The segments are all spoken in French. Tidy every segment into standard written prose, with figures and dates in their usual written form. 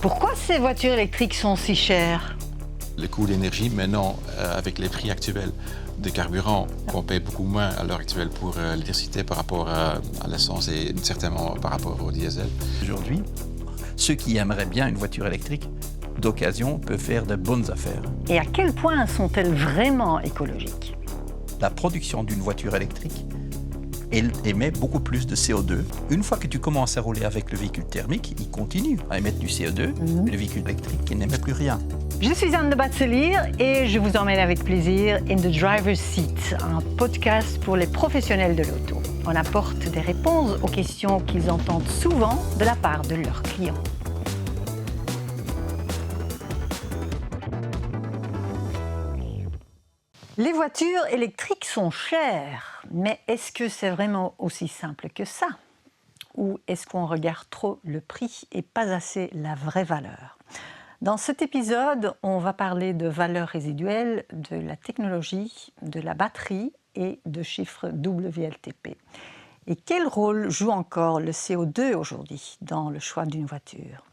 Pourquoi ces voitures électriques sont si chères? Le coût d'énergie, maintenant, avec les prix actuels de carburant, qu'on paye beaucoup moins à l'heure actuelle pour l'électricité par rapport à l'essence et certainement par rapport au diesel. Aujourd'hui, ceux qui aimeraient bien une voiture électrique d'occasion peuvent faire de bonnes affaires. Et à quel point sont-elles vraiment écologiques? La production d'une voiture électrique, elle émet beaucoup plus de CO2. Une fois que tu commences à rouler avec le véhicule thermique, il continue à émettre du CO2, mais le véhicule électrique, il n'émet plus rien. Je suis Anne de Batzelir et je vous emmène avec plaisir in the driver's seat, un podcast pour les professionnels de l'auto. On apporte des réponses aux questions qu'ils entendent souvent de la part de leurs clients. Les voitures électriques sont chères, mais est-ce que c'est vraiment aussi simple que ça? Ou est-ce qu'on regarde trop le prix et pas assez la vraie valeur? Dans cet épisode, on va parler de valeur résiduelle, de la technologie, de la batterie et de chiffres WLTP. Et quel rôle joue encore le CO2 aujourd'hui dans le choix d'une voiture?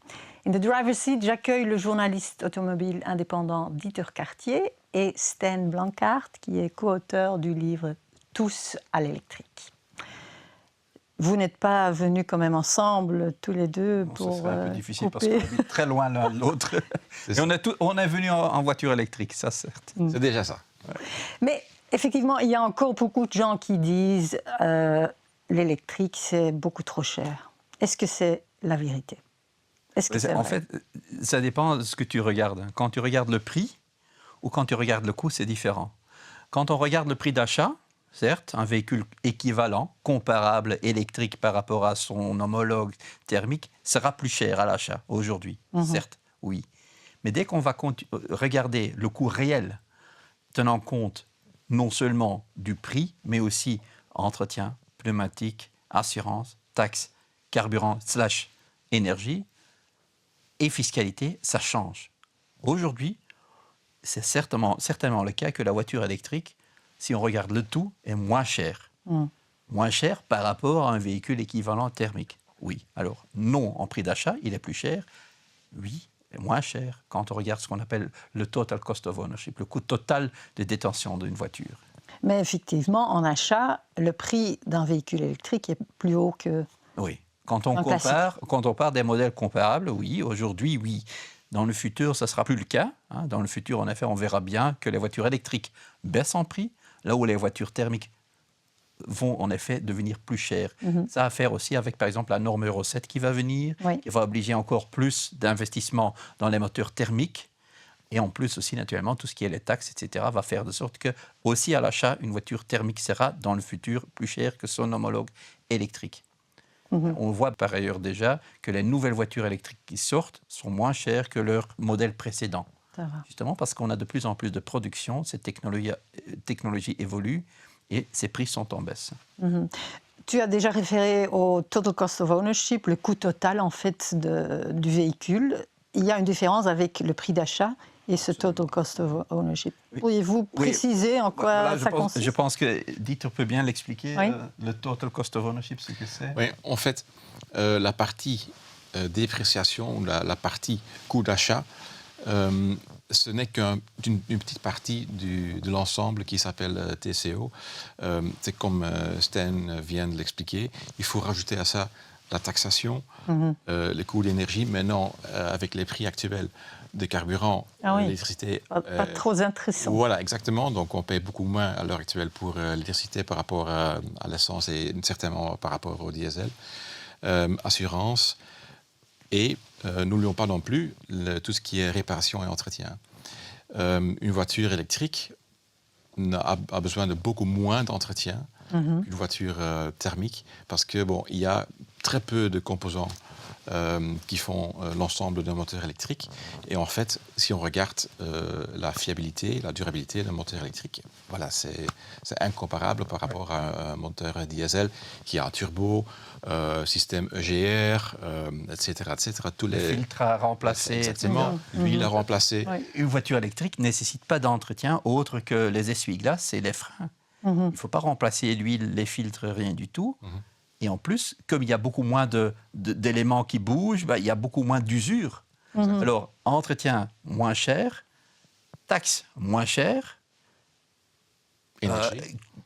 In the driver's seat, j'accueille le journaliste automobile indépendant Dieter Cartier et Stan Blanckaert, qui est co-auteur du livre « Tous à l'électrique ». Vous n'êtes pas venus quand même ensemble, tous les deux, pour ça serait un peu difficile couper. parce qu'on habite très loin l'un de l'autre. Et on est venus en voiture électrique, ça certes. C'est déjà ça. Ouais. Mais effectivement, il y a encore beaucoup de gens qui disent l'électrique, c'est beaucoup trop cher. Est-ce que c'est la vérité? Est-ce que c'est En vrai? fait, ça dépend de ce que tu regardes. Quand tu regardes le prix ou quand tu regardes le coût, c'est différent. Quand on regarde le prix d'achat, certes, un véhicule équivalent, comparable, électrique par rapport à son homologue thermique, sera plus cher à l'achat aujourd'hui. Certes, oui. Mais dès qu'on va regarder le coût réel, tenant compte non seulement du prix, mais aussi entretien, pneumatique, assurance, taxes, carburant / énergie et fiscalité, ça change. Aujourd'hui, c'est certainement le cas que la voiture électrique, si on regarde le tout, est moins chère. Moins chère par rapport à un véhicule équivalent thermique. Oui. Alors, non, en prix d'achat, il est plus cher. Oui, moins cher quand on regarde ce qu'on appelle le total cost of ownership, le coût total de détention d'une voiture. Mais effectivement, en achat, le prix d'un véhicule électrique est plus haut que... Oui. Quand on compare des modèles comparables, oui, aujourd'hui, oui. Dans le futur, ça ne sera plus le cas. Dans le futur, en effet, on verra bien que les voitures électriques baissent en prix, là où les voitures thermiques vont en effet devenir plus chères. Ça a à faire aussi avec, par exemple, la norme Euro 7 qui va venir, qui va obliger encore plus d'investissement dans les moteurs thermiques. Et en plus aussi, naturellement, tout ce qui est les taxes, etc., va faire de sorte que, aussi à l'achat, une voiture thermique sera, dans le futur, plus chère que son homologue électrique. On voit par ailleurs déjà que les nouvelles voitures électriques qui sortent sont moins chères que leurs modèles précédents. Justement parce qu'on a de plus en plus de production, ces technologies évoluent et ces prix sont en baisse. Tu as déjà référé au total cost of ownership, le coût total en fait du véhicule. Il y a une différence avec le prix d'achat et ce total cost of ownership. Oui. Pourriez-vous préciser en quoi ça consiste? Je pense que Dieter peut bien l'expliquer, le total cost of ownership, ce que c'est. Oui, en fait, la partie dépréciation, la partie coût d'achat, ce n'est qu'une petite partie de l'ensemble qui s'appelle TCO. C'est comme Stan vient de l'expliquer. Il faut rajouter à ça la taxation, le coût d'énergie. Maintenant, avec les prix actuels de carburant, l'électricité... Pas trop intéressant. Voilà, exactement. Donc, on paye beaucoup moins à l'heure actuelle pour l'électricité par rapport à l'essence et certainement par rapport au diesel. Assurance. Et n'oublions pas non plus tout ce qui est réparation et entretien. Une voiture électrique a besoin de beaucoup moins d'entretien qu'une voiture thermique parce que il y a très peu de composants qui font l'ensemble d'un moteur électrique. Et en fait, si on regarde la fiabilité, la durabilité d'un moteur électrique, voilà, c'est incomparable par rapport à un moteur diesel qui a un turbo, système EGR, etc., etc. Tous les filtres à remplacer, exactement, l'huile à remplacer. Une voiture électrique ne nécessite pas d'entretien autre que les essuie-glaces et les freins. Il ne faut pas remplacer l'huile, les filtres, rien du tout. Et en plus, comme il y a beaucoup moins d'éléments qui bougent, il y a beaucoup moins d'usure. Alors, entretien moins cher, taxes moins chères,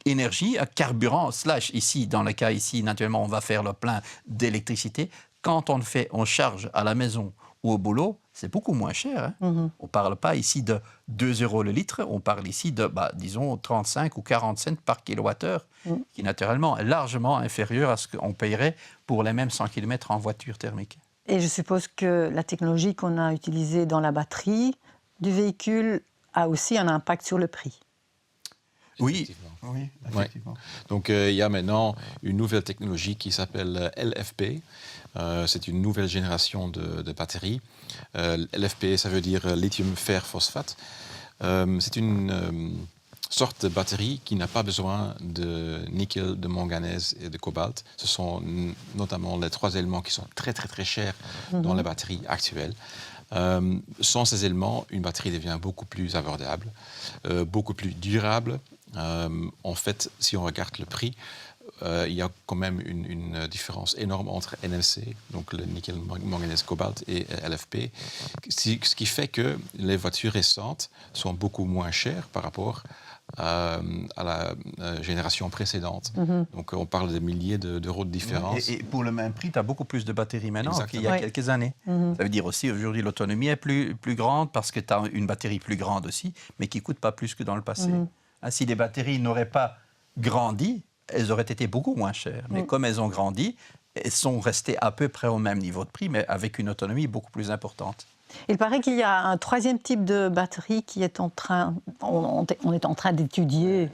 énergie, carburant, / ici, dans le cas ici, naturellement, on va faire le plein d'électricité. Quand on charge à la maison ou au boulot, c'est beaucoup moins cher. On ne parle pas ici de 2 € le litre, on parle ici de, disons, 35 ou 40 cents par kilowattheure, qui naturellement est largement inférieur à ce qu'on payerait pour les mêmes 100 km en voiture thermique. Et je suppose que la technologie qu'on a utilisée dans la batterie du véhicule a aussi un impact sur le prix. Oui, effectivement. Ouais. Donc, il y a maintenant une nouvelle technologie qui s'appelle LFP. C'est une nouvelle génération de batteries. LFP, ça veut dire lithium fer phosphate. C'est une sorte de batterie qui n'a pas besoin de nickel, de manganèse et de cobalt. Ce sont notamment les 3 éléments qui sont très, très, très chers dans les batteries actuelles. Sans ces éléments, une batterie devient beaucoup plus abordable, beaucoup plus durable. En fait, si on regarde le prix, il y a quand même une différence énorme entre NMC, donc le nickel, manganèse, cobalt, et LFP, ce qui fait que les voitures récentes sont beaucoup moins chères par rapport à la génération précédente. Donc on parle de milliers d'euros de différence. Et pour le même prix, tu as beaucoup plus de batteries maintenant qu'il y a quelques années. Ça veut dire aussi aujourd'hui l'autonomie est plus grande parce que tu as une batterie plus grande aussi, mais qui ne coûte pas plus que dans le passé. Si les batteries n'auraient pas grandi, elles auraient été beaucoup moins chères. Mais comme elles ont grandi, elles sont restées à peu près au même niveau de prix, mais avec une autonomie beaucoup plus importante. Il paraît qu'il y a un 3e type de batterie qui est en train... On est en train d'étudier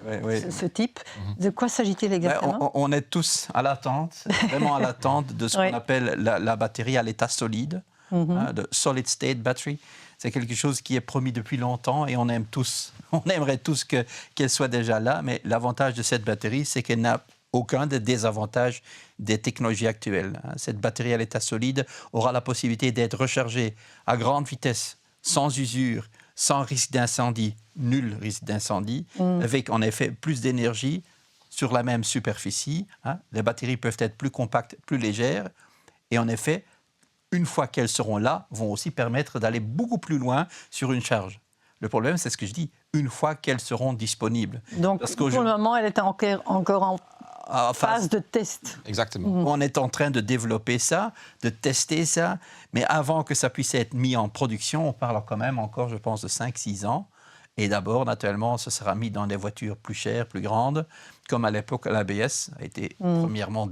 ce type. De quoi s'agit-il exactement? On est tous à l'attente, vraiment à l'attente de ce qu'on appelle la batterie à l'état solide, de solid state battery. C'est quelque chose qui est promis depuis longtemps et on aimerait tous qu'elle soit déjà là, mais l'avantage de cette batterie, c'est qu'elle n'a aucun des désavantages des technologies actuelles. Cette batterie à l'état solide aura la possibilité d'être rechargée à grande vitesse, sans usure, sans risque d'incendie, nul risque d'incendie, avec en effet plus d'énergie sur la même superficie. Les batteries peuvent être plus compactes, plus légères, et en effet, une fois qu'elles seront là, vont aussi permettre d'aller beaucoup plus loin sur une charge. Le problème, c'est ce que je dis, une fois qu'elles seront disponibles. Donc, pour le moment, elle est encore en phase de test. Exactement. On est en train de développer ça, de tester ça, mais avant que ça puisse être mis en production, on parle quand même encore, je pense, de 5-6 ans. Et d'abord, naturellement, ce sera mis dans des voitures plus chères, plus grandes, comme à l'époque, l'ABS a été premièrement...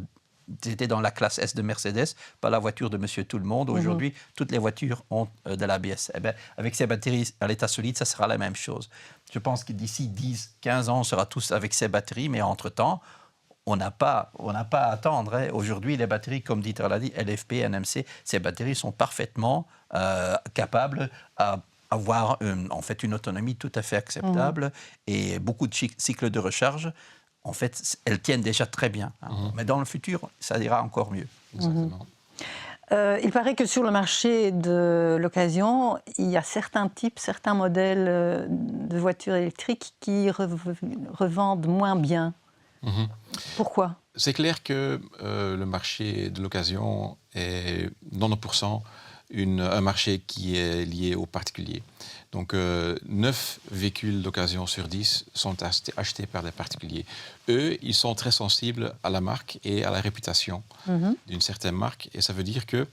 C'était dans la classe S de Mercedes, pas la voiture de Monsieur Tout-le-Monde. Aujourd'hui, toutes les voitures ont de l'ABS. Avec ces batteries à l'état solide, ça sera la même chose. Je pense que d'ici 10-15 ans, on sera tous avec ces batteries, mais entre-temps, on n'a pas à attendre. Aujourd'hui, les batteries, comme Dieter l'a dit, LFP, NMC, ces batteries sont parfaitement capables à avoir en fait une autonomie tout à fait acceptable et beaucoup de cycles de recharge. En fait, elles tiennent déjà très bien. Mais dans le futur, ça ira encore mieux. Exactement. Il paraît que sur le marché de l'occasion, il y a certains modèles de voitures électriques qui revendent moins bien. Pourquoi? C'est clair que le marché de l'occasion est 90% un marché qui est lié aux particuliers. Donc 9 véhicules d'occasion sur 10 sont achetés par des particuliers. Eux, ils sont très sensibles à la marque et à la réputation d'une certaine marque. Et ça veut dire que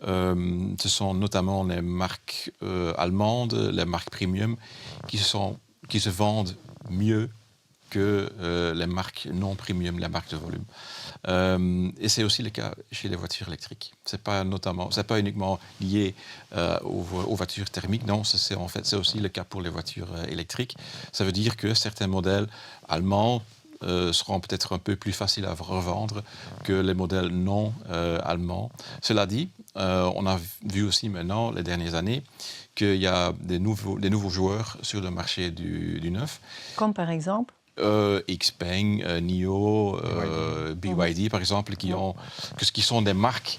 ce sont notamment les marques allemandes, les marques premium, qui se vendent mieux que les marques non premium, les marques de volume. Et c'est aussi le cas chez les voitures électriques. C'est pas uniquement lié aux voitures thermiques, non, c'est aussi le cas pour les voitures électriques. Ça veut dire que certains modèles allemands seront peut-être un peu plus faciles à revendre que les modèles non allemands. Cela dit, on a vu aussi maintenant, les dernières années, qu'il y a des nouveaux joueurs sur le marché du neuf. Comme par exemple Xpeng, NIO, BYD par exemple, qui sont des marques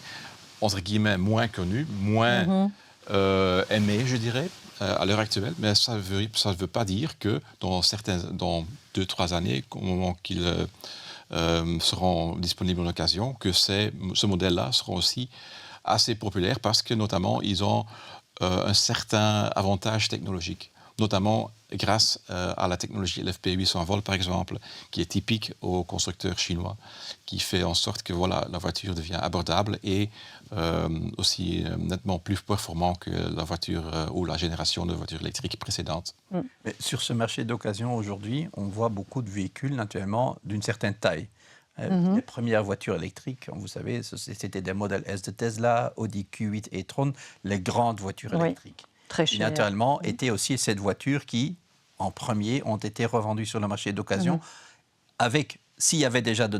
entre guillemets moins connues, moins aimées, je dirais, à l'heure actuelle. Mais ça ne veut pas dire que dans 2-3 années, au moment qu'ils seront disponibles en occasion, que ce modèle-là seront aussi assez populaires parce que notamment ils ont un certain avantage technologique, notamment grâce à la technologie LFP 800 volts, par exemple, qui est typique aux constructeurs chinois, qui fait en sorte que voilà, la voiture devient abordable et aussi nettement plus performant que la voiture ou la génération de voitures électriques précédentes. Mais sur ce marché d'occasion, aujourd'hui, on voit beaucoup de véhicules, naturellement, d'une certaine taille. Les premières voitures électriques, vous savez, c'était des modèles S de Tesla, Audi Q8 et e-tron, les grandes voitures électriques. Très Et cher. naturellement, étaient aussi cette voiture qui, en premier, ont été revendues sur le marché d'occasion. Avec, s'il y avait déjà de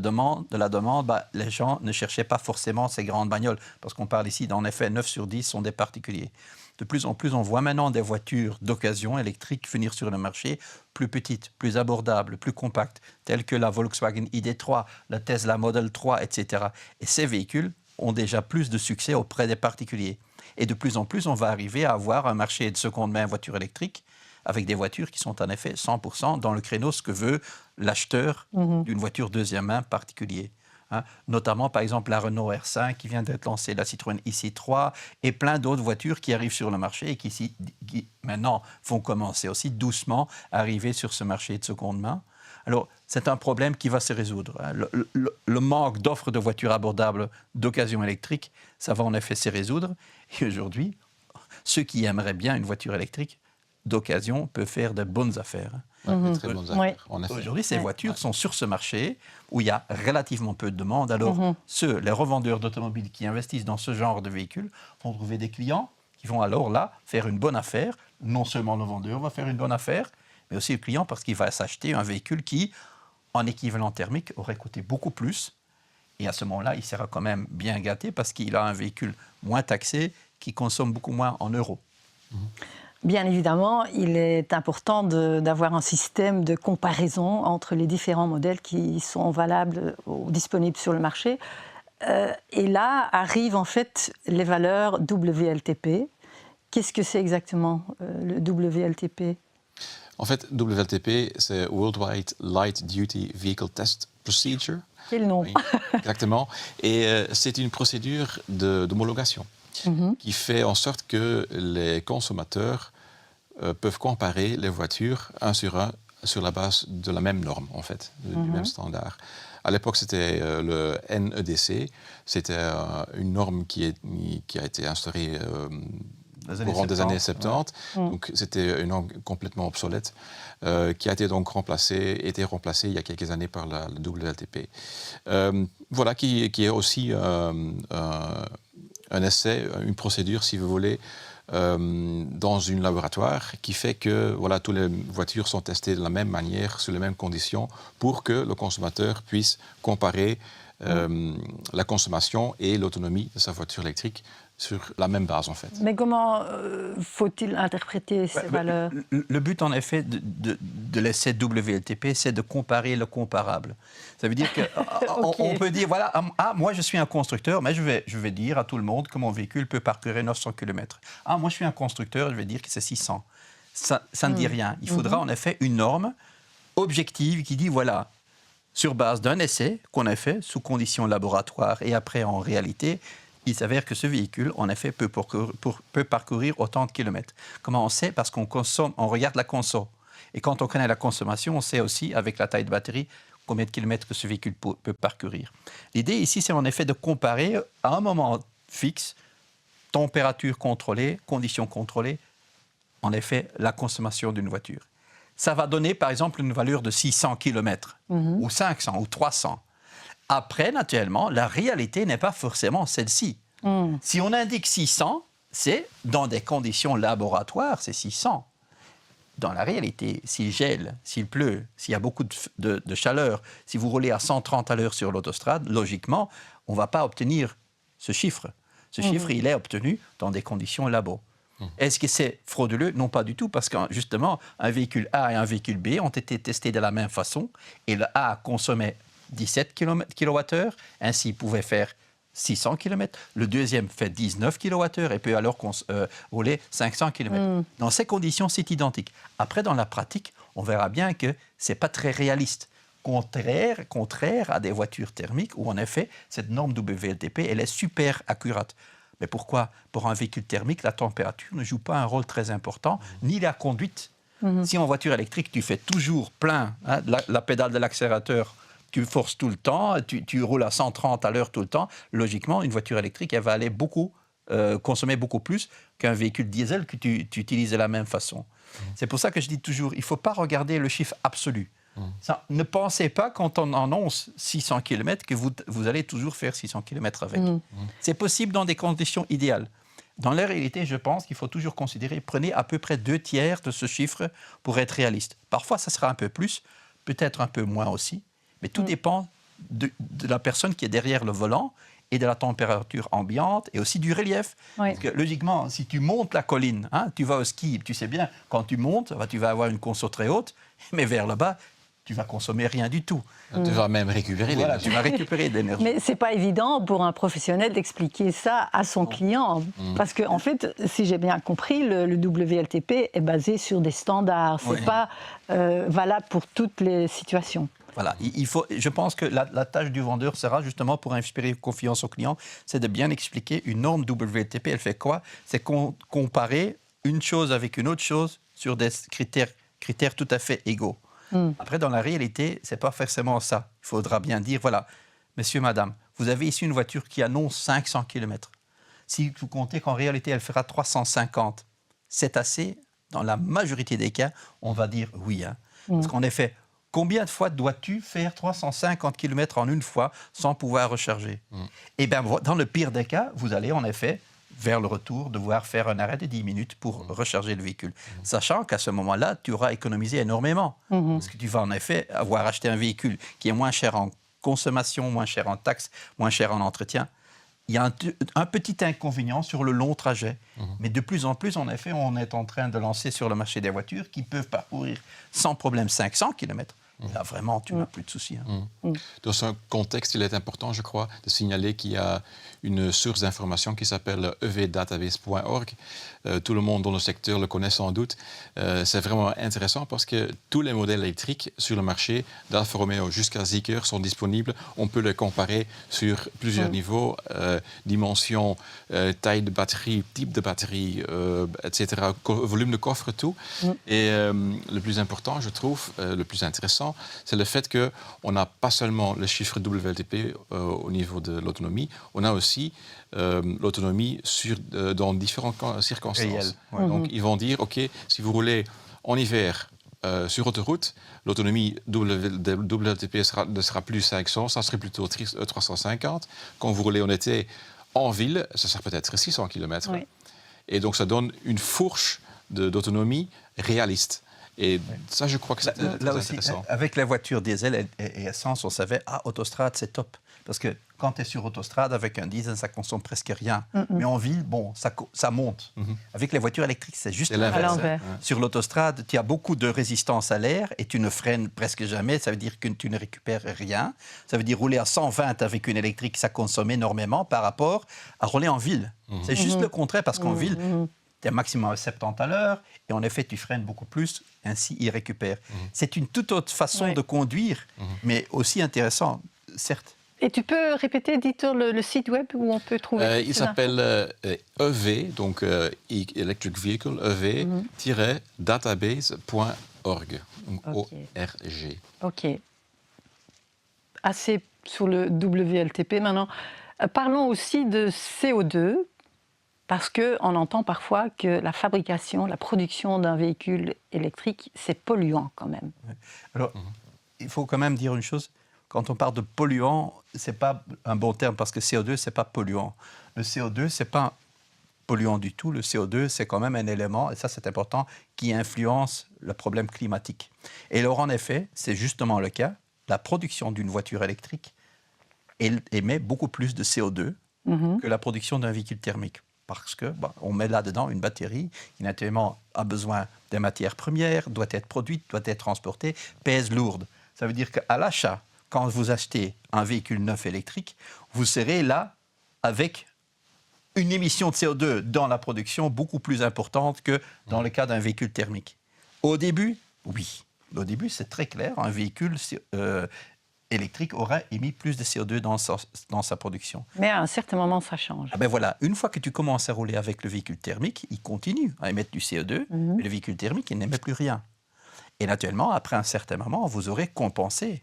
la demande, les gens ne cherchaient pas forcément ces grandes bagnoles. Parce qu'on parle ici, en effet, 9 sur 10 sont des particuliers. De plus en plus, on voit maintenant des voitures d'occasion électriques venir sur le marché, plus petites, plus abordables, plus compactes, telles que la Volkswagen ID3, la Tesla Model 3, etc. Et ces véhicules ont déjà plus de succès auprès des particuliers. Et de plus en plus, on va arriver à avoir un marché de seconde main voitures électriques avec des voitures qui sont en effet 100% dans le créneau ce que veut l'acheteur d'une voiture deuxième main particulier. Notamment, par exemple, la Renault R5 qui vient d'être lancée, la Citroën IC3 et plein d'autres voitures qui arrivent sur le marché et qui maintenant vont commencer aussi doucement à arriver sur ce marché de seconde main. Alors, c'est un problème qui va se résoudre. Le manque d'offres de voitures abordables d'occasion électrique, ça va en effet se résoudre. Et aujourd'hui, ceux qui aimeraient bien une voiture électrique d'occasion peuvent faire de bonnes affaires. De très bonnes affaires, en effet. Aujourd'hui, ces voitures sont sur ce marché où il y a relativement peu de demande. Alors, les revendeurs d'automobiles qui investissent dans ce genre de véhicules vont trouver des clients qui vont alors là faire une bonne affaire. Non seulement le vendeur va faire une bonne affaire, mais aussi le client parce qu'il va s'acheter un véhicule qui, en équivalent thermique, aurait coûté beaucoup plus. Et à ce moment-là, il sera quand même bien gâté parce qu'il a un véhicule moins taxé qui consomme beaucoup moins en euros. Bien évidemment, il est important d'avoir un système de comparaison entre les différents modèles qui sont valables ou disponibles sur le marché. Et là arrivent en fait les valeurs WLTP. Qu'est-ce que c'est exactement le WLTP ? En fait, WLTP, c'est Worldwide Light Duty Vehicle Test Procedure. Quel nom ? Oui, exactement. Et c'est une procédure d'homologation qui fait en sorte que les consommateurs peuvent comparer les voitures un sur la base de la même norme, en fait, du même standard. À l'époque, c'était le NEDC. C'était une norme qui a été instaurée au courant des années 70. Ouais. Donc, c'était une norme complètement obsolète qui a été donc remplacée il y a quelques années par la WLTP. Voilà, qui est aussi un essai, une procédure, si vous voulez, dans un laboratoire qui fait que voilà, toutes les voitures sont testées de la même manière, sous les mêmes conditions, pour que le consommateur puisse comparer la consommation et l'autonomie de sa voiture électrique sur la même base, en fait. Mais comment faut-il interpréter ces valeurs ? Le but, en effet, de l'essai WLTP, c'est de comparer le comparable. Ça veut dire qu'on on peut dire, voilà, moi, je suis un constructeur, mais je vais dire à tout le monde que mon véhicule peut parcourir 900 km. Moi, je suis un constructeur, je vais dire que c'est 600. Ça ne dit rien. Il faudra, en effet, une norme objective qui dit, voilà, sur base d'un essai qu'on a fait sous conditions laboratoires et après, en réalité, il s'avère que ce véhicule, en effet, peut parcourir autant de kilomètres. Comment on sait ? Parce qu'on regarde la conso. Et quand on connaît la consommation, on sait aussi, avec la taille de batterie, combien de kilomètres que ce véhicule peut parcourir. L'idée ici, c'est en effet de comparer à un moment fixe, température contrôlée, conditions contrôlées, en effet, la consommation d'une voiture. Ça va donner, par exemple, une valeur de 600 km, ou 500, ou 300. Après, naturellement, la réalité n'est pas forcément celle-ci. Si on indique 600, c'est dans des conditions laboratoires, c'est 600. Dans la réalité, s'il gèle, s'il pleut, s'il y a beaucoup de chaleur, si vous roulez à 130 à l'heure sur l'autostrade, logiquement, on ne va pas obtenir ce chiffre. Ce chiffre, il est obtenu dans des conditions labo. Est-ce que c'est frauduleux ? Non, pas du tout, parce que justement, un véhicule A et un véhicule B ont été testés de la même façon, et le A consommait 17 kWh, ainsi il pouvait faire 600 km. Le deuxième fait 19 kWh et peut alors rouler 500 km. Dans ces conditions, c'est identique. Après, dans la pratique, on verra bien que ce n'est pas très réaliste. Contraire à des voitures thermiques où, en effet, cette norme WLTP, elle est super accurate. Mais pourquoi? Pour un véhicule thermique, la température ne joue pas un rôle très important, ni la conduite. Si en voiture électrique, tu fais toujours plein, hein, la pédale de l'accélérateur, tu forces tout le temps, tu roules à 130 à l'heure tout le temps, logiquement, une voiture électrique, elle va aller consommer beaucoup plus qu'un véhicule diesel que tu utilises de la même façon. C'est pour ça que je dis toujours, il ne faut pas regarder le chiffre absolu. Ça, ne pensez pas, quand on annonce 600 km, que vous allez toujours faire 600 km avec. C'est possible dans des conditions idéales. Dans la réalité, je pense qu'il faut toujours considérer, prenez à peu près 2/3 de ce chiffre pour être réaliste. Parfois, ça sera un peu plus, peut-être un peu moins aussi, mais tout dépend de la personne qui est derrière le volant et de la température ambiante et aussi du relief. Oui. Parce que logiquement, si tu montes la colline, hein, tu vas au ski, tu sais bien, quand tu montes, tu vas avoir une conso très haute, mais vers le bas, tu vas consommer rien du tout. Tu vas même récupérer Voilà, l'énergie. tu vas récupérer de l'énergie. Mais c'est pas évident pour un professionnel d'expliquer ça à son client. Parce que, en fait, si j'ai bien compris, le WLTP est basé sur des standards. C'est pas valable pour toutes les situations. Voilà, je pense que la tâche du vendeur sera justement pour inspirer confiance au client, c'est de bien expliquer une norme WLTP. Elle fait quoi? C'est comparer une chose avec une autre chose sur des critères tout à fait égaux. Après, dans la réalité, ce n'est pas forcément ça. Il faudra bien dire, voilà, monsieur, madame, vous avez ici une voiture qui annonce 500 km. Si vous comptez qu'en réalité, elle fera 350, c'est assez? Dans la majorité des cas, on va dire oui. Hein. Parce qu'en effet, combien de fois dois-tu faire 350 km en une fois sans pouvoir recharger? Eh bien, dans le pire des cas, vous allez en effet, vers le retour, devoir faire un arrêt de 10 minutes pour recharger le véhicule. Sachant qu'à ce moment-là, tu auras économisé énormément. Parce que tu vas en effet avoir acheté un véhicule qui est moins cher en consommation, moins cher en taxes, moins cher en entretien. Il y a un petit inconvénient sur le long trajet. Mais de plus en plus, en effet, on est en train de lancer sur le marché des voitures qui peuvent parcourir sans problème 500 km. Là, vraiment, tu n'as plus de soucis. Hein. Dans ce contexte, il est important, je crois, de signaler qu'il y a une source d'information qui s'appelle evdatabase.org. Tout le monde dans le secteur le connaît sans doute. C'est vraiment intéressant parce que tous les modèles électriques sur le marché, d'Alfa Romeo jusqu'à Zeekr, sont disponibles. On peut les comparer sur plusieurs niveaux, dimensions, taille de batterie, type de batterie, etc., volume de coffre, tout. Et le plus important, je trouve, le plus intéressant, c'est le fait qu'on n'a pas seulement le chiffre WLTP au niveau de l'autonomie, on a aussi l'autonomie dans différentes circonstances. Donc, ils vont dire, OK, si vous roulez en hiver sur autoroute, l'autonomie WLTP ne sera plus 500, ça serait plutôt 350. Quand vous roulez en été en ville, ça sera peut-être 600 km. Oui. Et donc, ça donne une fourche d'autonomie réaliste. Et ça, je crois que c'est très intéressant. Avec la voiture diesel et essence, on savait, autostrade, c'est top. Parce que quand tu es sur autostrade, avec un diesel, ça consomme presque rien. Mais en ville, bon, ça monte. Avec les voitures électriques, c'est juste l'inverse. Sur l'autostrade, tu as beaucoup de résistance à l'air et tu ne freines presque jamais. Ça veut dire que tu ne récupères rien. Ça veut dire rouler à 120 avec une électrique, ça consomme énormément par rapport à rouler en ville. C'est juste le contraire, parce qu'en ville, tu es maximum à 70 à l'heure, et en effet, tu freines beaucoup plus, ainsi, il récupère. C'est une toute autre façon de conduire, mais aussi intéressant, certes. Et tu peux répéter, Dieter, le site web où on peut trouver il s'appelle EV, donc Electric Vehicle, EV-database.org, O-R-G. OK. Assez sur le WLTP maintenant. Parlons aussi de CO2. Parce qu'on entend parfois que la fabrication, la production d'un véhicule électrique, c'est polluant quand même. Alors, il faut quand même dire une chose. Quand on parle de polluant, ce n'est pas un bon terme parce que CO2, ce n'est pas polluant. Le CO2, ce n'est pas polluant du tout. Le CO2, c'est quand même un élément, et ça c'est important, qui influence le problème climatique. Et alors, en effet, c'est justement le cas. La production d'une voiture électrique émet beaucoup plus de CO2 que la production d'un véhicule thermique. Parce qu'on met là-dedans une batterie qui, naturellement, a besoin des matières premières, doit être produite, doit être transportée, pèse lourde. Ça veut dire qu'à l'achat, quand vous achetez un véhicule neuf électrique, vous serez là avec une émission de CO2 dans la production beaucoup plus importante que dans le cas d'un véhicule thermique. Au début, oui. Au début, c'est très clair. Un véhicule électrique aura émis plus de CO2 dans sa production. Mais à un certain moment, ça change. Ah ben voilà, une fois que tu commences à rouler avec le véhicule thermique, il continue à émettre du CO2, mais le véhicule thermique, il n'émet plus rien. Et naturellement, après un certain moment, vous aurez compensé.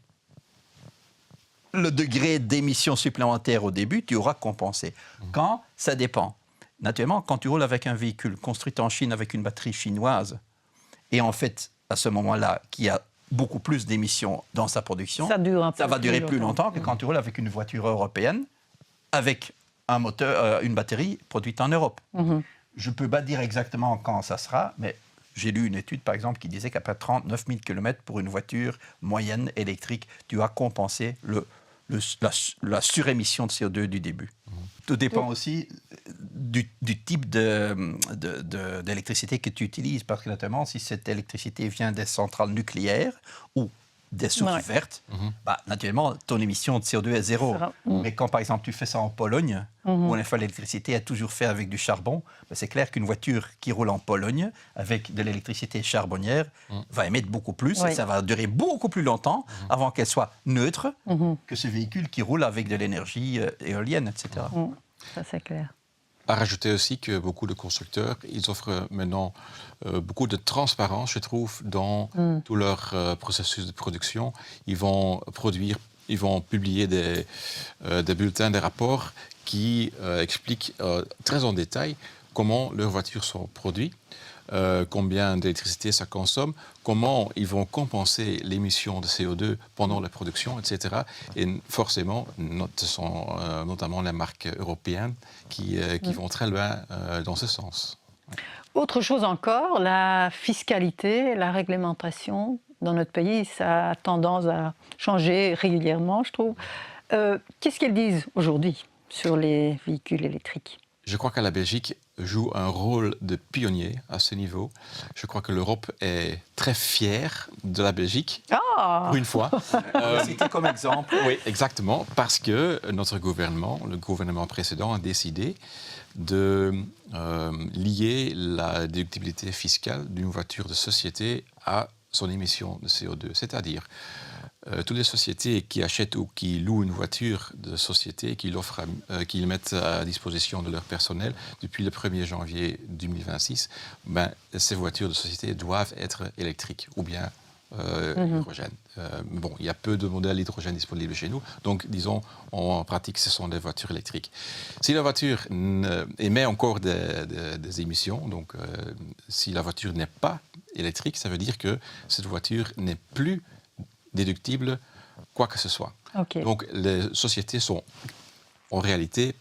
Le degré d'émission supplémentaire au début, tu auras compensé. Quand? Ça dépend. Naturellement, quand tu roules avec un véhicule construit en Chine avec une batterie chinoise, et en fait, à ce moment-là, qui a beaucoup plus d'émissions dans sa production, ça va durer plus longtemps que quand tu roules avec une voiture européenne avec un moteur, une batterie produite en Europe. Je ne peux pas dire exactement quand ça sera, mais j'ai lu une étude, par exemple, qui disait qu'après 39 000 km pour une voiture moyenne électrique, tu as compensé la surémission de CO2 du début. Tout dépend aussi du type d'électricité que tu utilises, parce que notamment, si cette électricité vient des centrales nucléaires ou des sources vertes, bah, naturellement, ton émission de CO2 est zéro. Mais quand, par exemple, tu fais ça en Pologne, où en effet l'électricité est toujours faite avec du charbon, bah, c'est clair qu'une voiture qui roule en Pologne avec de l'électricité charbonnière va émettre beaucoup plus, et ça va durer beaucoup plus longtemps avant qu'elle soit neutre que ce véhicule qui roule avec de l'énergie éolienne, etc. Ça, c'est clair. À rajouter aussi que beaucoup de constructeurs, ils offrent maintenant beaucoup de transparence, je trouve, dans tout leur processus de production. Ils vont publier des bulletins, des rapports qui expliquent très en détail comment leurs voitures sont produites, combien d'électricité ça consomme, comment ils vont compenser l'émission de CO2 pendant la production, etc. Et forcément, ce sont notamment les marques européennes qui vont très loin dans ce sens. Autre chose encore, la fiscalité, la réglementation. Dans notre pays, ça a tendance à changer régulièrement, je trouve. Qu'est-ce qu'ils disent aujourd'hui sur les véhicules électriques ? Je crois que la Belgique joue un rôle de pionnier à ce niveau. Je crois que l'Europe est très fière de la Belgique, pour une fois. C'était comme exemple. Oui, exactement, parce que notre gouvernement, le gouvernement précédent, a décidé de lier la déductibilité fiscale d'une voiture de société à son émission de CO2. C'est-à-dire, toutes les sociétés qui achètent ou qui louent une voiture de société, qu'ils mettent à disposition de leur personnel depuis le 1er janvier 2026, ben, ces voitures de société doivent être électriques ou bien hydrogène. Bon, il y a peu de modèles hydrogène disponibles chez nous, donc disons, en pratique, ce sont des voitures électriques. Si la voiture émet encore des émissions, donc si la voiture n'est pas électrique, ça veut dire que cette voiture n'est plus déductible, quoi que ce soit. Donc les sociétés sont en réalité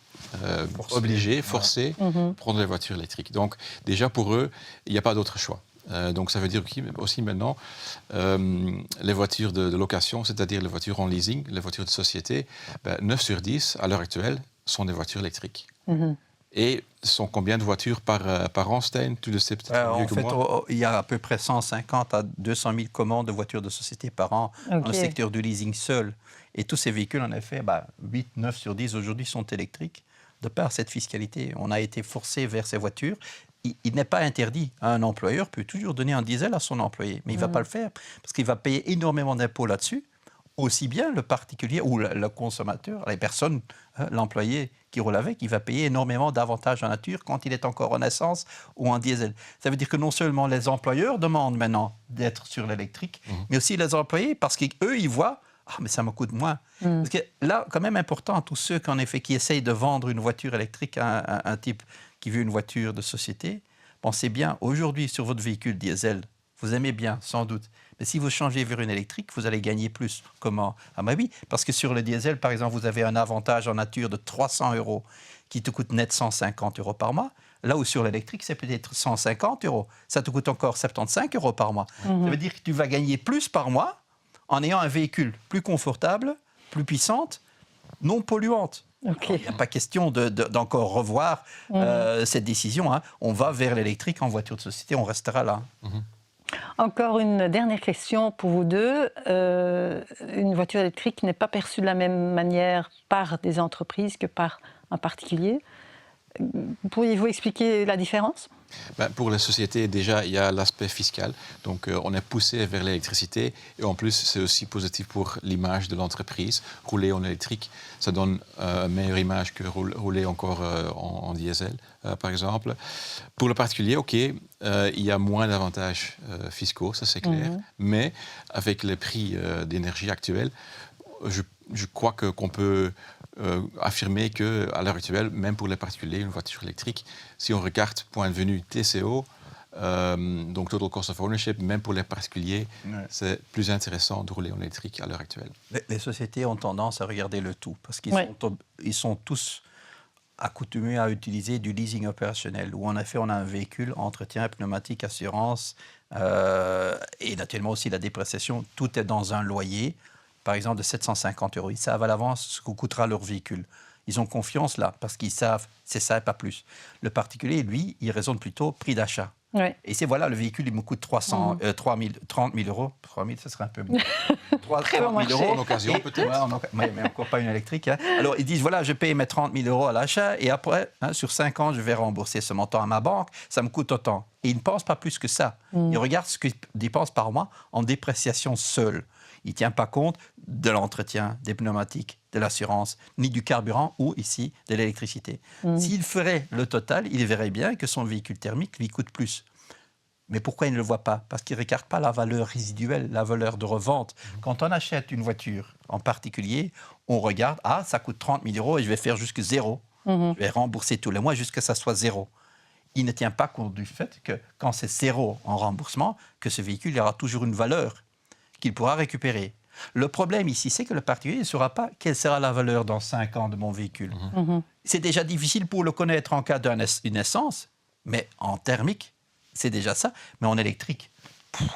forcées de prendre les voitures électriques. Donc déjà pour eux, il n'y a pas d'autre choix. Donc ça veut dire aussi maintenant les voitures de location, c'est-à-dire les voitures en leasing, les voitures de société, 9 sur 10 à l'heure actuelle sont des voitures électriques. Et ce sont combien de voitures par an, Stijn? Tu le sais peut-être mieux que moi. Il y a à peu près 150 à 200 000 commandes de voitures de société par an dans le secteur du leasing seul. Et tous ces véhicules, en effet, 8, 9 sur 10 aujourd'hui sont électriques. De par cette fiscalité, on a été forcé vers ces voitures. Il n'est pas interdit. Un employeur peut toujours donner un diesel à son employé, mais il ne va pas le faire parce qu'il va payer énormément d'impôts là-dessus, aussi bien le particulier ou le consommateur, les personnes, l'employé qui roule avec, il va payer énormément d'avantages en nature quand il est encore en essence ou en diesel. Ça veut dire que non seulement les employeurs demandent maintenant d'être sur l'électrique, mais aussi les employés, parce qu'eux, ils voient « Ah, mais ça me coûte moins ». Parce que là, quand même important, tous ceux qui essayent de vendre une voiture électrique à un type qui veut une voiture de société, pensez bien, aujourd'hui, sur votre véhicule diesel, vous aimez bien, sans doute. Mais si vous changez vers une électrique, vous allez gagner plus. Comment? Ah ben oui, parce que sur le diesel, par exemple, vous avez un avantage en nature de 300 € qui te coûte net 150 € par mois. Là où sur l'électrique, c'est peut-être 150 €. Ça te coûte encore 75 € par mois. Ça veut dire que tu vas gagner plus par mois en ayant un véhicule plus confortable, plus puissante, non polluante. Il n'y a pas question d'encore revoir cette décision. On va vers l'électrique en voiture de société, on restera là. Encore une dernière question pour vous deux. Une voiture électrique n'est pas perçue de la même manière par des entreprises que par un particulier. Pourriez-vous expliquer la différence ? Pour les sociétés, déjà, il y a l'aspect fiscal. Donc, on est poussé vers l'électricité. Et en plus, c'est aussi positif pour l'image de l'entreprise. Rouler en électrique, ça donne une meilleure image que rouler encore en diesel, par exemple. Pour le particulier, OK, il y a moins d'avantages fiscaux, ça c'est clair. Mais avec les prix d'énergie actuels, je crois qu'on peut affirmer qu'à l'heure actuelle, même pour les particuliers, une voiture électrique, si on regarde point de vue TCO, donc Total Cost of Ownership, même pour les particuliers, c'est plus intéressant de rouler en électrique à l'heure actuelle. Les sociétés ont tendance à regarder le tout, parce qu'ils sont tous accoutumés à utiliser du leasing opérationnel, où en effet on a un véhicule, entretien, pneumatique, assurance, et naturellement aussi la dépréciation, tout est dans un loyer, par exemple de 750 €. Ils savent à l'avance ce que coûtera leur véhicule. Ils ont confiance là, parce qu'ils savent, c'est ça et pas plus. Le particulier, lui, il raisonne plutôt prix d'achat. Et c'est voilà, le véhicule, il me coûte 30 000 €. 3 000, ce serait un peu bon. 30 000 € En occasion, peut-être. Mais encore pas une électrique. Hein. Alors, ils disent, voilà, je paye mes 30 000 € à l'achat et après, sur 5 ans, je vais rembourser ce montant à ma banque. Ça me coûte autant. Et ils ne pensent pas plus que ça. Ils regardent ce qu'ils dépensent par mois en dépréciation seule. Il ne tient pas compte de l'entretien, des pneumatiques, de l'assurance, ni du carburant ou, ici, de l'électricité. S'il ferait le total, il verrait bien que son véhicule thermique lui coûte plus. Mais pourquoi il ne le voit pas? Parce qu'il ne regarde pas la valeur résiduelle, la valeur de revente. Quand on achète une voiture en particulier, on regarde, ça coûte 30 000 € et je vais faire jusque zéro. Je vais rembourser tous les mois jusqu'à ce que ça soit zéro. Il ne tient pas compte du fait que quand c'est zéro en remboursement, que ce véhicule il aura toujours une valeur qu'il pourra récupérer. Le problème ici, c'est que le particulier ne saura pas quelle sera la valeur dans 5 ans de mon véhicule. C'est déjà difficile pour le connaître en cas d'une essence, mais en thermique, c'est déjà ça. Mais en électrique,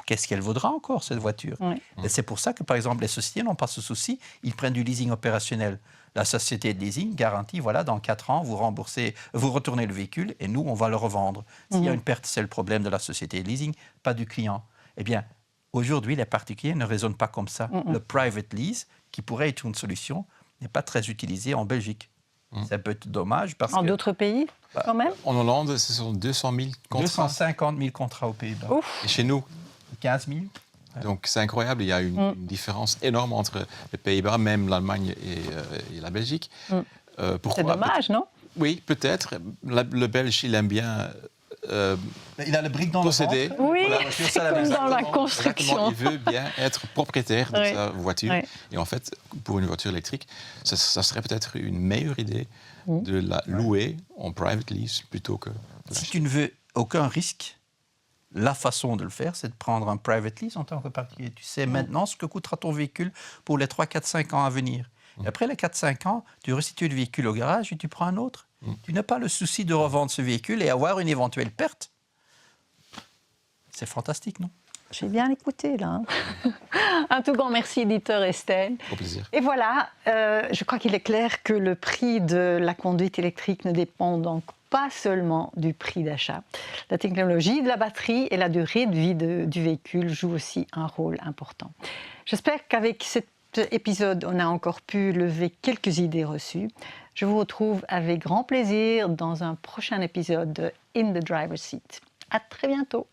qu'est-ce qu'elle vaudra encore, cette voiture? Et c'est pour ça que, par exemple, les sociétés n'ont pas ce souci. Ils prennent du leasing opérationnel. La société de leasing garantit, voilà, dans 4 ans, vous remboursez, vous retournez le véhicule et nous, on va le revendre. S'il y a une perte, c'est le problème de la société de leasing, pas du client. Eh bien, aujourd'hui, les particuliers ne raisonnent pas comme ça. Le private lease, qui pourrait être une solution, n'est pas très utilisé en Belgique. Ça peut être dommage parce que... En d'autres pays, quand même? En Hollande, ce sont 200 000 contrats. 250 000 contrats aux Pays-Bas. Et chez nous, 15 000. Donc c'est incroyable, il y a une différence énorme entre les Pays-Bas, même l'Allemagne et la Belgique. C'est dommage, non? Oui, peut-être. Le Belge, il aime bien il a le brique dans posséder. le ventre. Oui, Voilà, comme dans la construction. Il veut bien être propriétaire de sa voiture. Et en fait, pour une voiture électrique, ça serait peut-être une meilleure idée de la louer en private lease plutôt que... Si tu ne veux aucun risque, la façon de le faire, c'est de prendre un private lease en tant que particulier. Tu sais maintenant ce que coûtera ton véhicule pour les 3, 4, 5 ans à venir. Et après les 4-5 ans, tu restitues le véhicule au garage et tu prends un autre. Tu n'as pas le souci de revendre ce véhicule et avoir une éventuelle perte. C'est fantastique, non? J'ai bien écouté, là. Un tout grand merci, éditeur Estelle. Au plaisir. Et voilà, je crois qu'il est clair que le prix de la conduite électrique ne dépend donc pas seulement du prix d'achat. La technologie de la batterie et la durée de vie du véhicule jouent aussi un rôle important. J'espère qu'avec cet épisode, on a encore pu lever quelques idées reçues. Je vous retrouve avec grand plaisir dans un prochain épisode de In the Driver's Seat. À très bientôt.